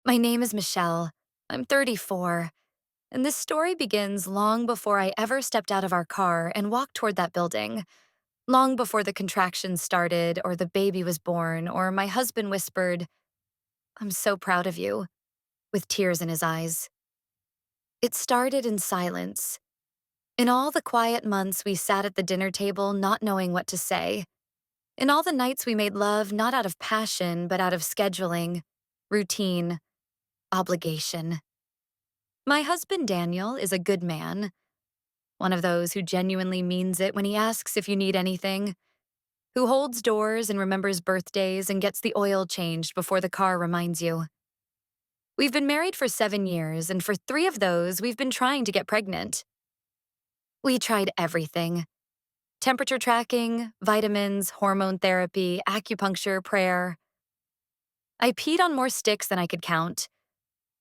My name is Michelle. I'm 34, and this story begins long before I ever stepped out of our car and walked toward that building, long before the contractions started, or the baby was born, or my husband whispered, "I'm so proud of you," with tears in his eyes. It started in silence. In all the quiet months we sat at the dinner table not knowing what to say. In all the nights we made love not out of passion, but out of scheduling, routine, obligation. My husband Daniel is a good man, one of those who genuinely means it when he asks if you need anything, who holds doors and remembers birthdays and gets the oil changed before the car reminds you. We've been married for 7 years, and for 3 of those, we've been trying to get pregnant. We tried everything: temperature tracking, vitamins, hormone therapy, acupuncture, prayer. I peed on more sticks than I could count,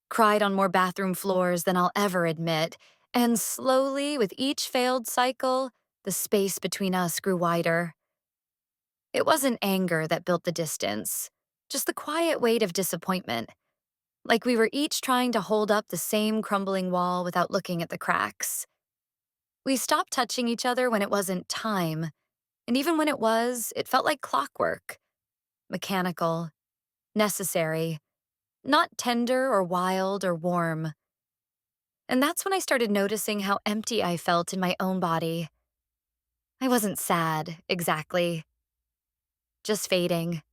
cried on more bathroom floors than I'll ever admit, and slowly, with each failed cycle, the space between us grew wider. It wasn't anger that built the distance, just the quiet weight of disappointment, like we were each trying to hold up the same crumbling wall without looking at the cracks. We stopped touching each other when it wasn't time, and even when it was, it felt like clockwork, mechanical, necessary, not tender or wild or warm. And that's when I started noticing how empty I felt in my own body. I wasn't sad, exactly, just fading.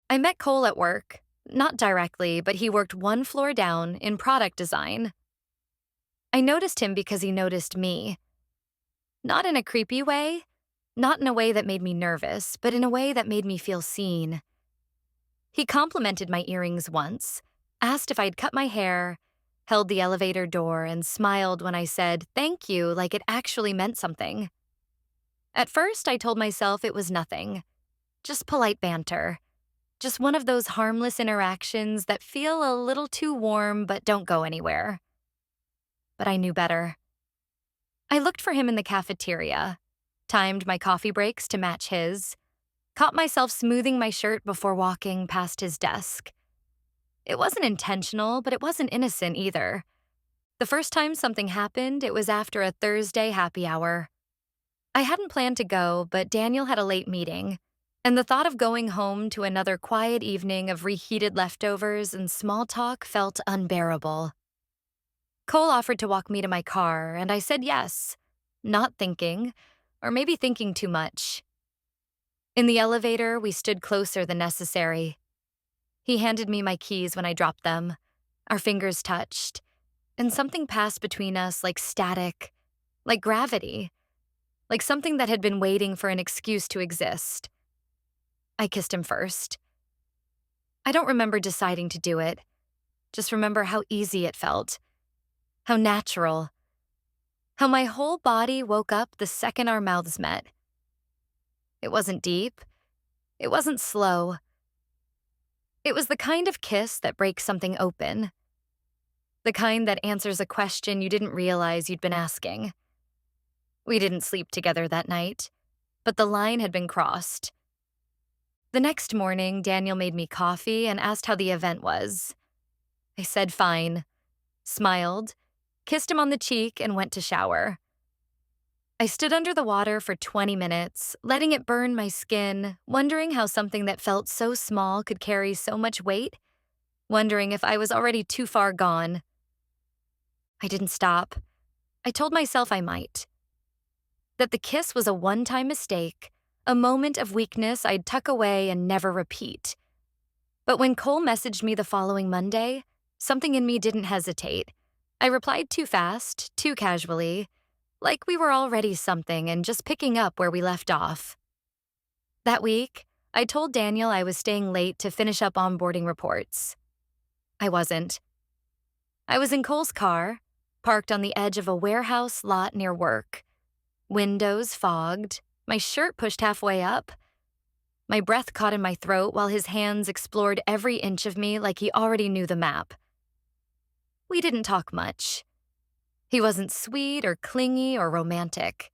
I met Cole at work, not directly, but he worked one floor down in product design. I noticed him because he noticed me. Not in a creepy way, not in a way that made me nervous, but in a way that made me feel seen. He complimented my earrings once, asked if I'd cut my hair, held the elevator door, and smiled when I said thank you like it actually meant something. At first, I told myself it was nothing, just polite banter, just one of those harmless interactions that feel a little too warm but don't go anywhere. But I knew better. I looked for him in the cafeteria, timed my coffee breaks to match his, caught myself smoothing my shirt before walking past his desk. It wasn't intentional, but it wasn't innocent either. The first time something happened, it was after a Thursday happy hour. I hadn't planned to go, but Daniel had a late meeting, and the thought of going home to another quiet evening of reheated leftovers and small talk felt unbearable. Cole offered to walk me to my car, and I said yes, not thinking, or maybe thinking too much. In the elevator, we stood closer than necessary. He handed me my keys when I dropped them. Our fingers touched, and something passed between us like static, like gravity, like something that had been waiting for an excuse to exist. I kissed him first. I don't remember deciding to do it, just remember how easy it felt, how natural, how my whole body woke up the second our mouths met. It wasn't deep. It wasn't slow. It was the kind of kiss that breaks something open, the kind that answers a question you didn't realize you'd been asking. We didn't sleep together that night, but the line had been crossed. The next morning, Daniel made me coffee and asked how the event was. I said fine, smiled, kissed him on the cheek, and went to shower. I stood under the water for 20 minutes, letting it burn my skin, wondering how something that felt so small could carry so much weight, wondering if I was already too far gone. I didn't stop. I told myself I might. That the kiss was a one-time mistake, a moment of weakness I'd tuck away and never repeat. But when Cole messaged me the following Monday, something in me didn't hesitate. I replied too fast, too casually, like we were already something and just picking up where we left off. That week, I told Daniel I was staying late to finish up onboarding reports. I wasn't. I was in Cole's car, parked on the edge of a warehouse lot near work. Windows fogged, my shirt pushed halfway up. My breath caught in my throat while his hands explored every inch of me like he already knew the map. We didn't talk much. He wasn't sweet or clingy or romantic.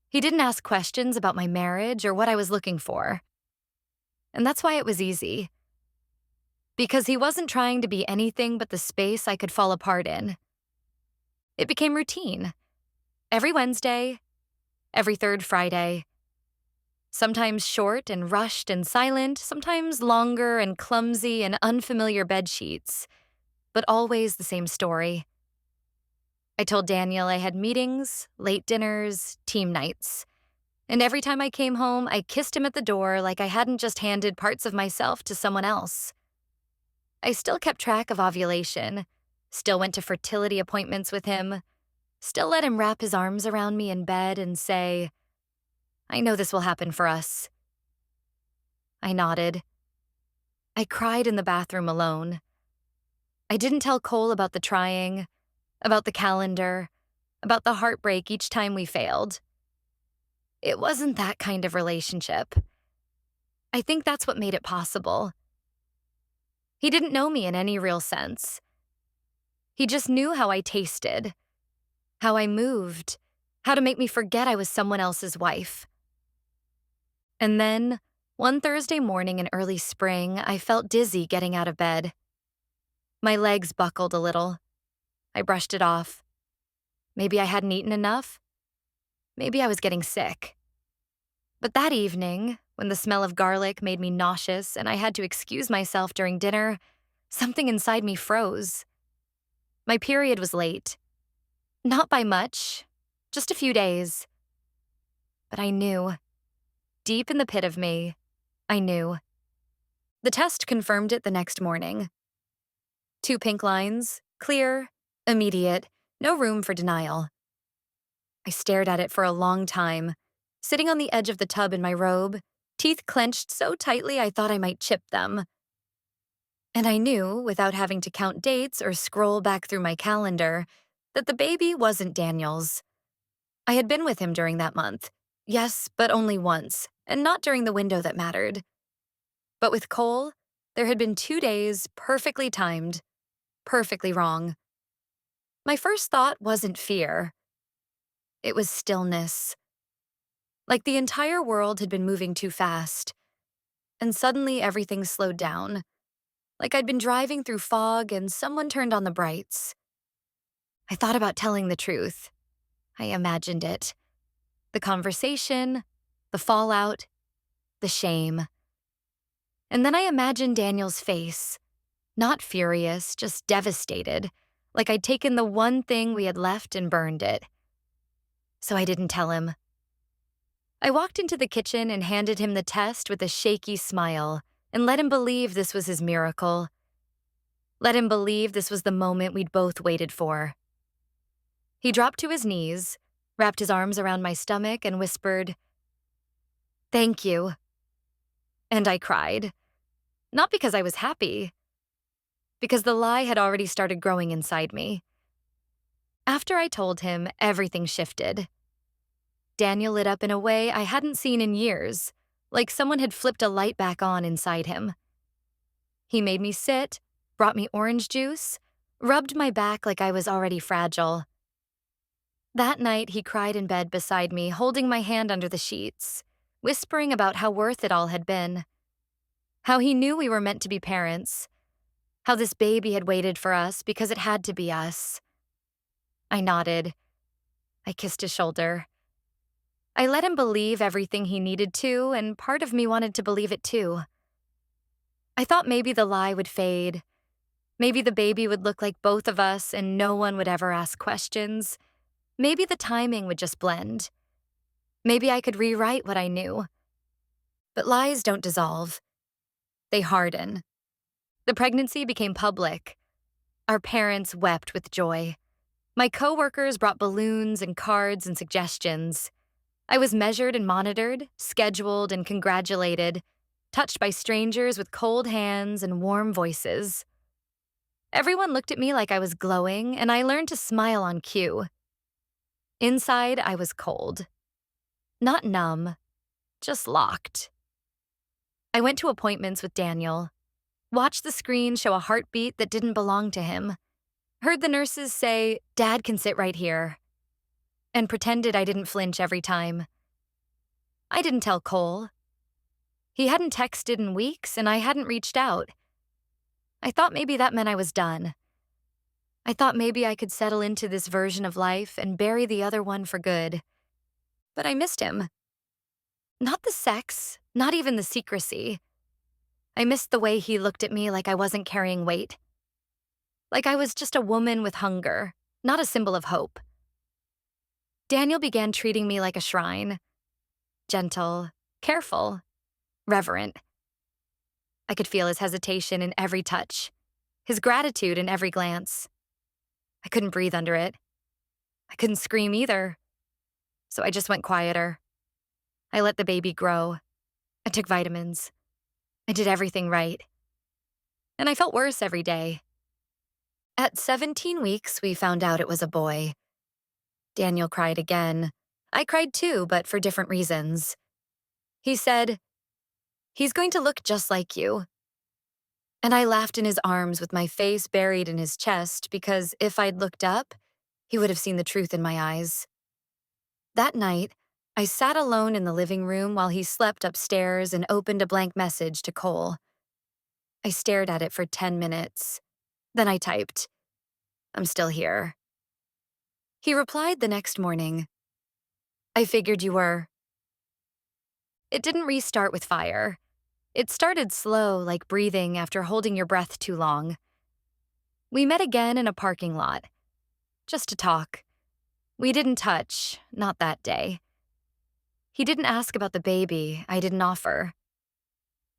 He didn't ask questions about my marriage or what I was looking for. And that's why it was easy. because he wasn't trying to be anything but the space I could fall apart in. It became routine. Every Wednesday, every third Friday. Sometimes short and rushed and silent, sometimes longer and clumsy and unfamiliar bed sheets, but always the same story. I told Daniel I had meetings, late dinners, team nights. And every time I came home, I kissed him at the door like I hadn't just handed parts of myself to someone else. I still kept track of ovulation, still went to fertility appointments with him, still let him wrap his arms around me in bed and say, "I know this will happen for us." I nodded. I cried in the bathroom alone. I didn't tell Cole about the trying, about the calendar, about the heartbreak each time we failed. It wasn't that kind of relationship. I think that's what made it possible. He didn't know me in any real sense. He just knew how I tasted, how I moved, how to make me forget I was someone else's wife. And then, one Thursday morning in early spring, I felt dizzy getting out of bed. My legs buckled a little. I brushed it off. Maybe I hadn't eaten enough. Maybe I was getting sick. But that evening, when the smell of garlic made me nauseous and I had to excuse myself during dinner, something inside me froze. My period was late. Not by much, just a few days. But I knew. Deep in the pit of me, I knew. The test confirmed it the next morning. 2 pink lines, clear, immediate, no room for denial. I stared at it for a long time, sitting on the edge of the tub in my robe, teeth clenched so tightly I thought I might chip them. And I knew, without having to count dates or scroll back through my calendar, that the baby wasn't Daniel's. I had been with him during that month. Yes, but only once, and not during the window that mattered. But with Cole, there had been 2 days perfectly timed, perfectly wrong. My first thought wasn't fear. It was stillness. Like the entire world had been moving too fast, and suddenly everything slowed down. Like I'd been driving through fog and someone turned on the brights. I thought about telling the truth. I imagined it. The conversation, the fallout, the shame. And then I imagined Daniel's face. Not furious, just devastated, like I'd taken the one thing we had left and burned it. So I didn't tell him. I walked into the kitchen and handed him the test with a shaky smile and let him believe this was his miracle. Let him believe this was the moment we'd both waited for. He dropped to his knees, wrapped his arms around my stomach, and whispered, "Thank you." And I cried. Not because I was happy, because the lie had already started growing inside me. After I told him, everything shifted. Daniel lit up in a way I hadn't seen in years, like someone had flipped a light back on inside him. He made me sit, brought me orange juice, rubbed my back like I was already fragile. That night, he cried in bed beside me, holding my hand under the sheets, whispering about how worth it all had been. How he knew we were meant to be parents. How this baby had waited for us because it had to be us. I nodded. I kissed his shoulder. I let him believe everything he needed to, and part of me wanted to believe it too. I thought maybe the lie would fade. Maybe the baby would look like both of us and no one would ever ask questions. Maybe the timing would just blend. Maybe I could rewrite what I knew. But lies don't dissolve. They harden. The pregnancy became public. Our parents wept with joy. My coworkers brought balloons and cards and suggestions. I was measured and monitored, scheduled and congratulated, touched by strangers with cold hands and warm voices. Everyone looked at me like I was glowing, and I learned to smile on cue. Inside, I was cold. Not numb, just locked. I went to appointments with Daniel, watched the screen show a heartbeat that didn't belong to him, heard the nurses say, "Dad can sit right here," and pretended I didn't flinch every time. I didn't tell Cole. He hadn't texted in weeks, and I hadn't reached out. I thought maybe that meant I was done. I thought maybe I could settle into this version of life and bury the other one for good. But I missed him. Not the sex, not even the secrecy. I missed the way he looked at me like I wasn't carrying weight. Like I was just a woman with hunger, not a symbol of hope. Daniel began treating me like a shrine. Gentle, careful, reverent. I could feel his hesitation in every touch, his gratitude in every glance. I couldn't breathe under it. I couldn't scream either. So I just went quieter. I let the baby grow. I took vitamins. I did everything right. And I felt worse every day. At 17 weeks, we found out it was a boy. Daniel cried again. I cried too, but for different reasons. He said, "He's going to look just like you." And I laughed in his arms with my face buried in his chest because if I'd looked up, he would have seen the truth in my eyes. That night, I sat alone in the living room while he slept upstairs and opened a blank message to Cole. I stared at it for 10 minutes. Then I typed, "I'm still here." He replied the next morning, "I figured you were." It didn't restart with fire. It started slow, like breathing after holding your breath too long. We met again in a parking lot, just to talk. We didn't touch, not that day. He didn't ask about the baby, I didn't offer.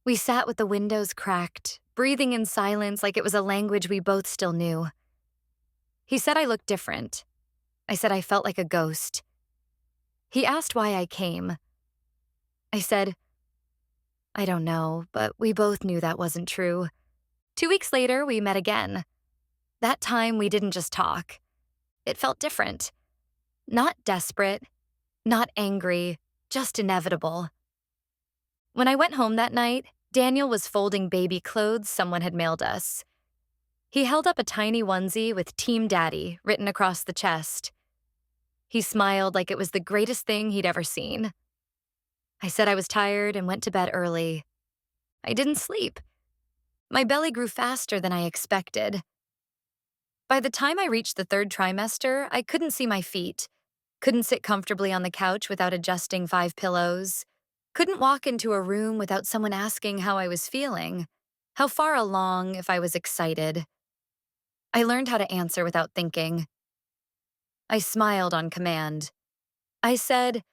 We sat with the windows cracked, breathing in silence like it was a language we both still knew. He said I looked different. I said I felt like a ghost. He asked why I came. I said, "I don't know, but we both knew that wasn't true." 2 weeks later, we met again. That time, we didn't just talk. It felt different. Not desperate, not angry, just inevitable. When I went home that night, Daniel was folding baby clothes someone had mailed us. He held up a tiny onesie with Team Daddy written across the chest. He smiled like it was the greatest thing he'd ever seen. I said I was tired and went to bed early. I didn't sleep. My belly grew faster than I expected. By the time I reached the 3rd trimester, I couldn't see my feet, couldn't sit comfortably on the couch without adjusting 5 pillows, couldn't walk into a room without someone asking how I was feeling, how far along, if I was excited. I learned how to answer without thinking. I smiled on command. I said,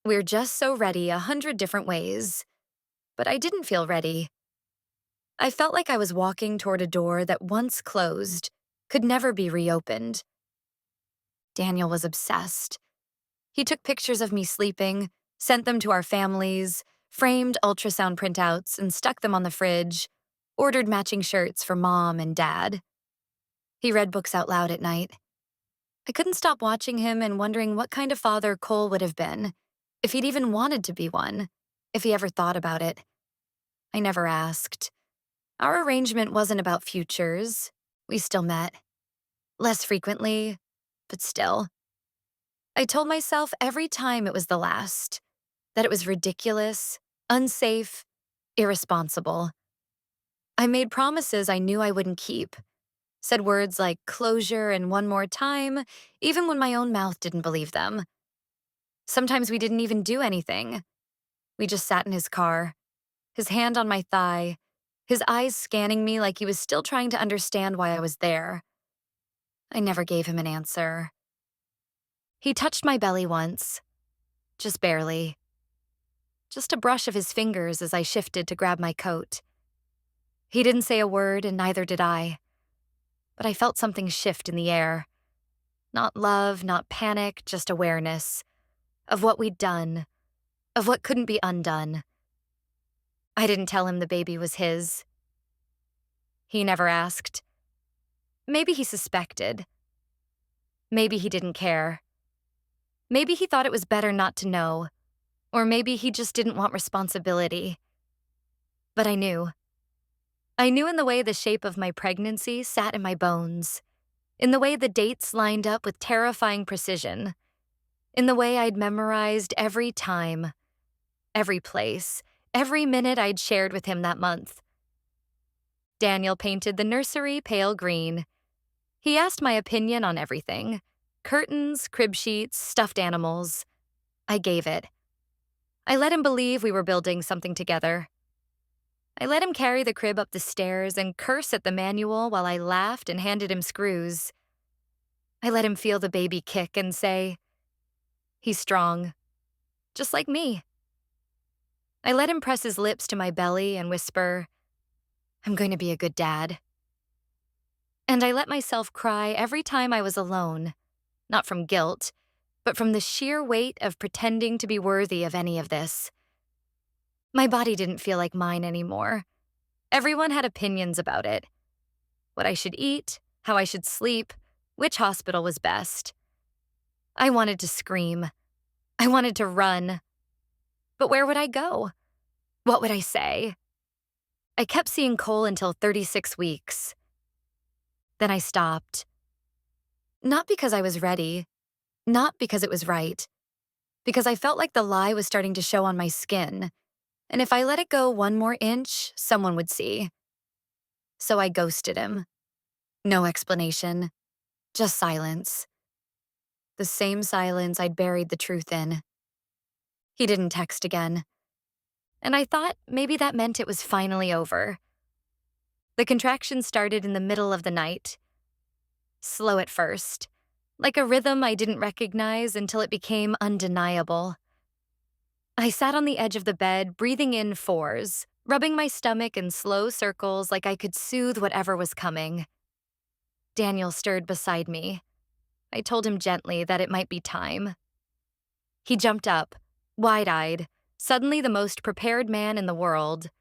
"We're just so ready 100 different ways." But I didn't feel ready. I felt like I was walking toward a door that once closed, could never be reopened. Daniel was obsessed. He took pictures of me sleeping, sent them to our families, framed ultrasound printouts and stuck them on the fridge, ordered matching shirts for Mom and Dad. He read books out loud at night. I couldn't stop watching him and wondering what kind of father Cole would have been, if he'd even wanted to be one, if he ever thought about it. I never asked. Our arrangement wasn't about futures. We still met. Less frequently, but still. I told myself every time it was the last, that it was ridiculous, unsafe, irresponsible. I made promises I knew I wouldn't keep, said words like closure and one more time, even when my own mouth didn't believe them. Sometimes we didn't even do anything. We just sat in his car, his hand on my thigh, his eyes scanning me like he was still trying to understand why I was there. I never gave him an answer. He touched my belly once, just barely. Just a brush of his fingers as I shifted to grab my coat. He didn't say a word, and neither did I. But I felt something shift in the air. Not love, not panic, just awareness. Of what we'd done. Of what couldn't be undone. I didn't tell him the baby was his. He never asked. Maybe he suspected. Maybe he didn't care. Maybe he thought it was better not to know. Or maybe he just didn't want responsibility. But I knew. I knew in the way the shape of my pregnancy sat in my bones. In the way the dates lined up with terrifying precision. In the way I'd memorized every time, every place, every minute I'd shared with him that month. Daniel painted the nursery pale green. He asked my opinion on everything: curtains, crib sheets, stuffed animals. I gave it. I let him believe we were building something together. I let him carry the crib up the stairs and curse at the manual while I laughed and handed him screws. I let him feel the baby kick and say, "He's strong, just like me." I let him press his lips to my belly and whisper, "I'm going to be a good dad." And I let myself cry every time I was alone, not from guilt, but from the sheer weight of pretending to be worthy of any of this. My body didn't feel like mine anymore. Everyone had opinions about it: what I should eat, how I should sleep, which hospital was best. I wanted to scream. I wanted to run. But where would I go? What would I say? I kept seeing Cole until 36 weeks. Then I stopped. Not because I was ready, not because it was right, because I felt like the lie was starting to show on my skin, and if I let it go one more inch, someone would see. So I ghosted him. No explanation, just silence. The same silence I'd buried the truth in. He didn't text again, and I thought maybe that meant it was finally over. The contractions started in the middle of the night. Slow at first, like a rhythm I didn't recognize until it became undeniable. I sat on the edge of the bed, breathing in fours, rubbing my stomach in slow circles like I could soothe whatever was coming. Daniel stirred beside me. I told him gently that it might be time. He jumped up, wide-eyed, suddenly the most prepared man in the world.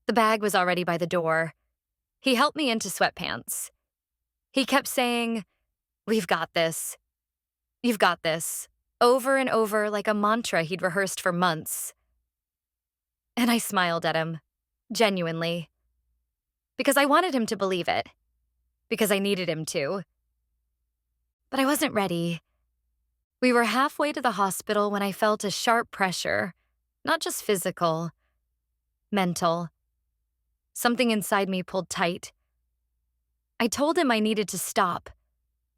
The bag was already by the door. He helped me into sweatpants. He kept saying, "We've got this. You've got this," over and over like a mantra he'd rehearsed for months. And I smiled at him, genuinely, because I wanted him to believe it, because I needed him to. But I wasn't ready. We were halfway to the hospital when I felt a sharp pressure, not just physical, mental. Something inside me pulled tight. I told him I needed to stop,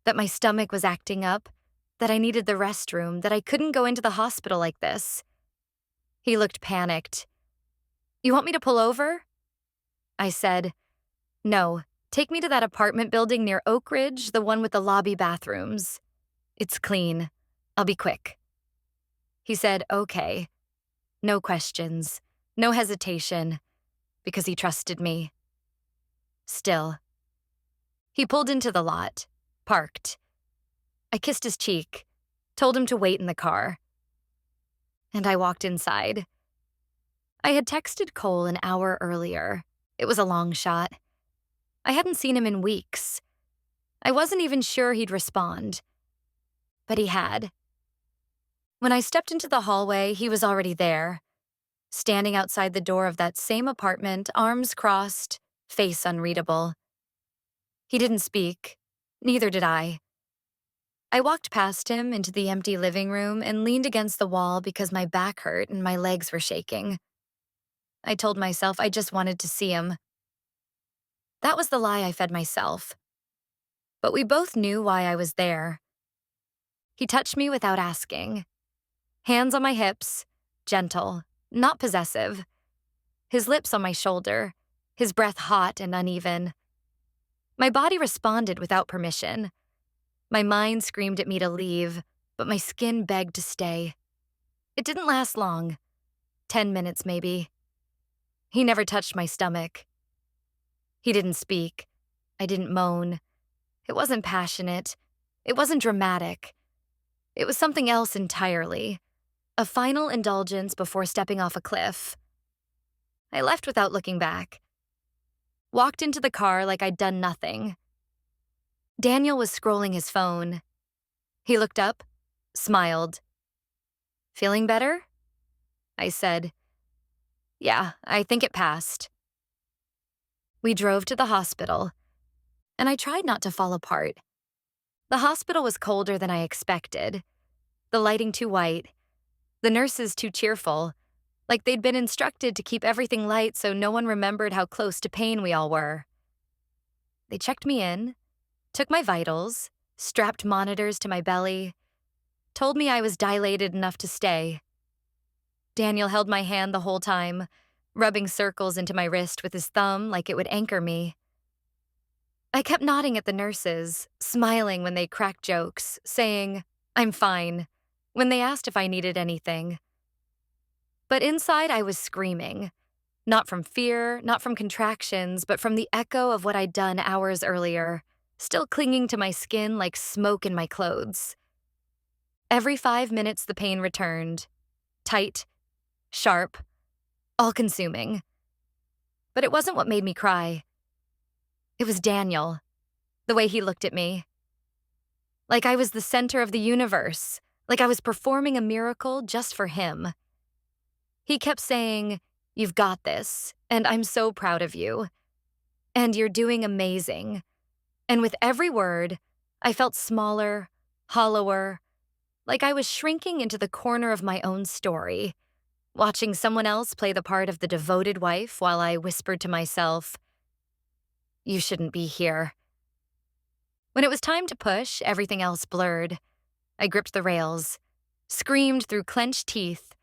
that my stomach was acting up, that I needed the restroom, that I couldn't go into the hospital like this. He looked panicked. "You want me to pull over?" I said, "No, take me to that apartment building near Oak Ridge, the one with the lobby bathrooms. It's clean. I'll be quick." He said, "Okay." No questions, no hesitation, because he trusted me. Still. He pulled into the lot, parked. I kissed his cheek, told him to wait in the car. And I walked inside. I had texted Cole an hour earlier. It was a long shot. I hadn't seen him in weeks. I wasn't even sure he'd respond. But he had. When I stepped into the hallway, he was already there, standing outside the door of that same apartment, arms crossed, face unreadable. He didn't speak. Neither did I. I walked past him into the empty living room and leaned against the wall because my back hurt and my legs were shaking. I told myself I just wanted to see him. That was the lie I fed myself. But we both knew why I was there. He touched me without asking. Hands on my hips, gentle, not possessive. His lips on my shoulder, his breath hot and uneven. My body responded without permission. My mind screamed at me to leave, but my skin begged to stay. It didn't last long. 10 minutes, maybe. He never touched my stomach. He didn't speak. I didn't moan. It wasn't passionate. It wasn't dramatic. It was something else entirely. A final indulgence before stepping off a cliff. I left without looking back. Walked into the car like I'd done nothing. Daniel was scrolling his phone. He looked up, smiled. "Feeling better?" I said, "Yeah, I think it passed." We drove to the hospital, and I tried not to fall apart. The hospital was colder than I expected. The lighting too white. The nurses too cheerful, like they'd been instructed to keep everything light so no one remembered how close to pain we all were. They checked me in, took my vitals, strapped monitors to my belly, told me I was dilated enough to stay. Daniel held my hand the whole time, rubbing circles into my wrist with his thumb like it would anchor me. I kept nodding at the nurses, smiling when they cracked jokes, saying, "I'm fine," when they asked if I needed anything. But inside I was screaming, not from fear, not from contractions, but from the echo of what I'd done hours earlier, still clinging to my skin like smoke in my clothes. Every 5 minutes the pain returned, tight, sharp, all-consuming. But it wasn't what made me cry. It was Daniel, the way he looked at me. Like I was the center of the universe, like I was performing a miracle just for him. He kept saying, "You've got this, and I'm so proud of you. And you're doing amazing." And with every word, I felt smaller, hollower, like I was shrinking into the corner of my own story, watching someone else play the part of the devoted wife while I whispered to myself, "You shouldn't be here." When it was time to push, everything else blurred. I gripped the rails, screamed through clenched teeth.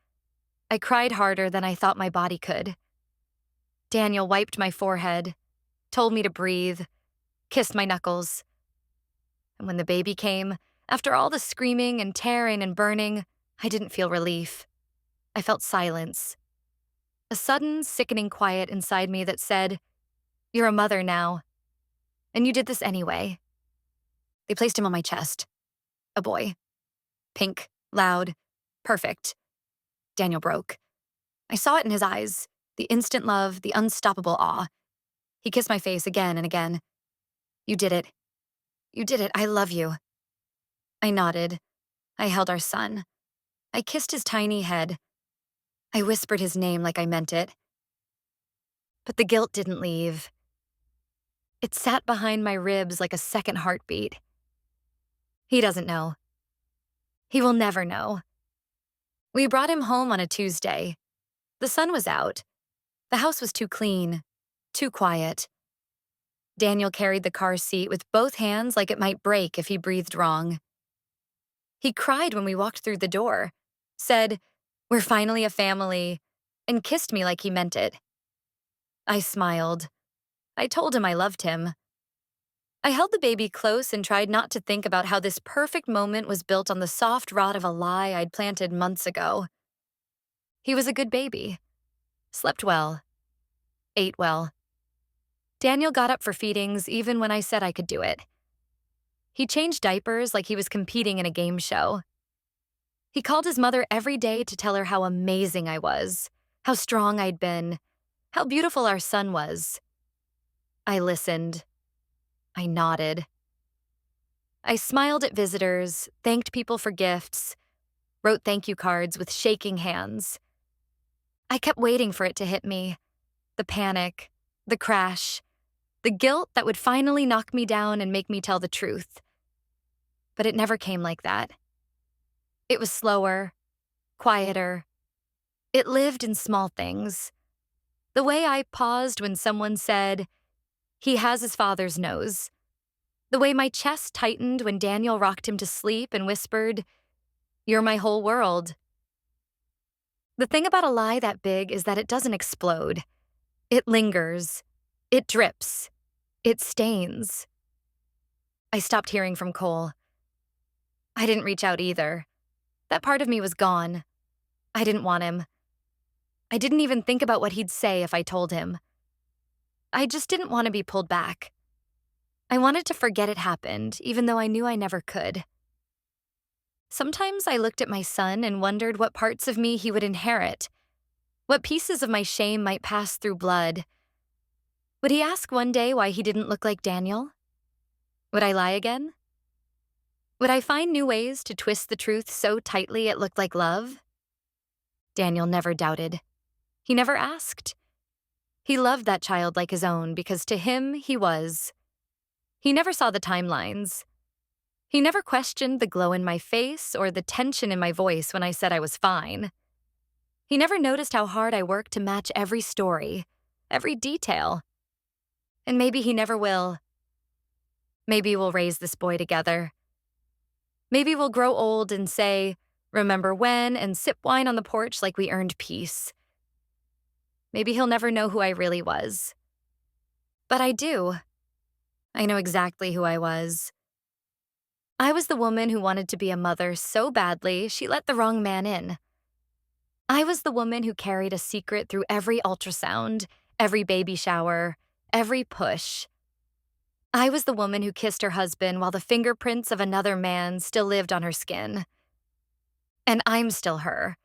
I cried harder than I thought my body could. Daniel wiped my forehead, told me to breathe, kissed my knuckles. And when the baby came, after all the screaming and tearing and burning, I didn't feel relief. I felt silence. A sudden, sickening quiet inside me that said, "You're a mother now. And you did this anyway." They placed him on my chest. A boy. Pink, loud, perfect. Daniel broke. I saw it in his eyes, the instant love, the unstoppable awe. He kissed my face again and again. "You did it. You did it. I love you." I nodded. I held our son. I kissed his tiny head. I whispered his name like I meant it. But the guilt didn't leave. It sat behind my ribs like a second heartbeat. He doesn't know. He will never know. We brought him home on a Tuesday. The sun was out. The house was too clean, too quiet. Daniel carried the car seat with both hands like it might break if he breathed wrong. He cried when we walked through the door, said, "We're finally a family," and kissed me like he meant it. I smiled. I told him I loved him. I held the baby close and tried not to think about how this perfect moment was built on the soft rot of a lie I'd planted months ago. He was a good baby. Slept well. Ate well. Daniel got up for feedings even when I said I could do it. He changed diapers like he was competing in a game show. He called his mother every day to tell her how amazing I was, how strong I'd been, how beautiful our son was. I listened. I nodded. I smiled at visitors, thanked people for gifts, wrote thank you cards with shaking hands. I kept waiting for it to hit me. The panic, the crash, the guilt that would finally knock me down and make me tell the truth. But it never came like that. It was slower, quieter. It lived in small things. The way I paused when someone said, "He has his father's nose." The way my chest tightened when Daniel rocked him to sleep and whispered, "You're my whole world." The thing about a lie that big is that it doesn't explode. It lingers. It drips. It stains. I stopped hearing from Cole. I didn't reach out either. That part of me was gone. I didn't want him. I didn't even think about what he'd say if I told him. I just didn't want to be pulled back. I wanted to forget it happened, even though I knew I never could. Sometimes I looked at my son and wondered what parts of me he would inherit, what pieces of my shame might pass through blood. Would he ask one day why he didn't look like Daniel? Would I lie again? Would I find new ways to twist the truth so tightly it looked like love? Daniel never doubted. He never asked. He loved that child like his own because to him, he was. He never saw the timelines. He never questioned the glow in my face or the tension in my voice when I said I was fine. He never noticed how hard I worked to match every story, every detail. And maybe he never will. Maybe we'll raise this boy together. Maybe we'll grow old and say, remember when, and sip wine on the porch like we earned peace. Maybe he'll never know who I really was. But I do. I know exactly who I was. I was the woman who wanted to be a mother so badly she let the wrong man in. I was the woman who carried a secret through every ultrasound, every baby shower, every push. I was the woman who kissed her husband while the fingerprints of another man still lived on her skin. And I'm still her.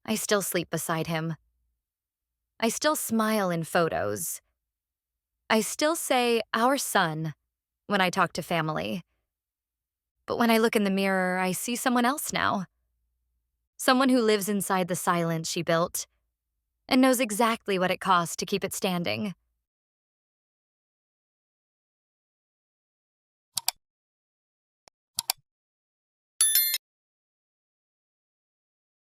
I still sleep beside him. I still smile in photos. I still say, our son, when I talk to family. But when I look in the mirror, I see someone else now. Someone who lives inside the silence she built and knows exactly what it costs to keep it standing.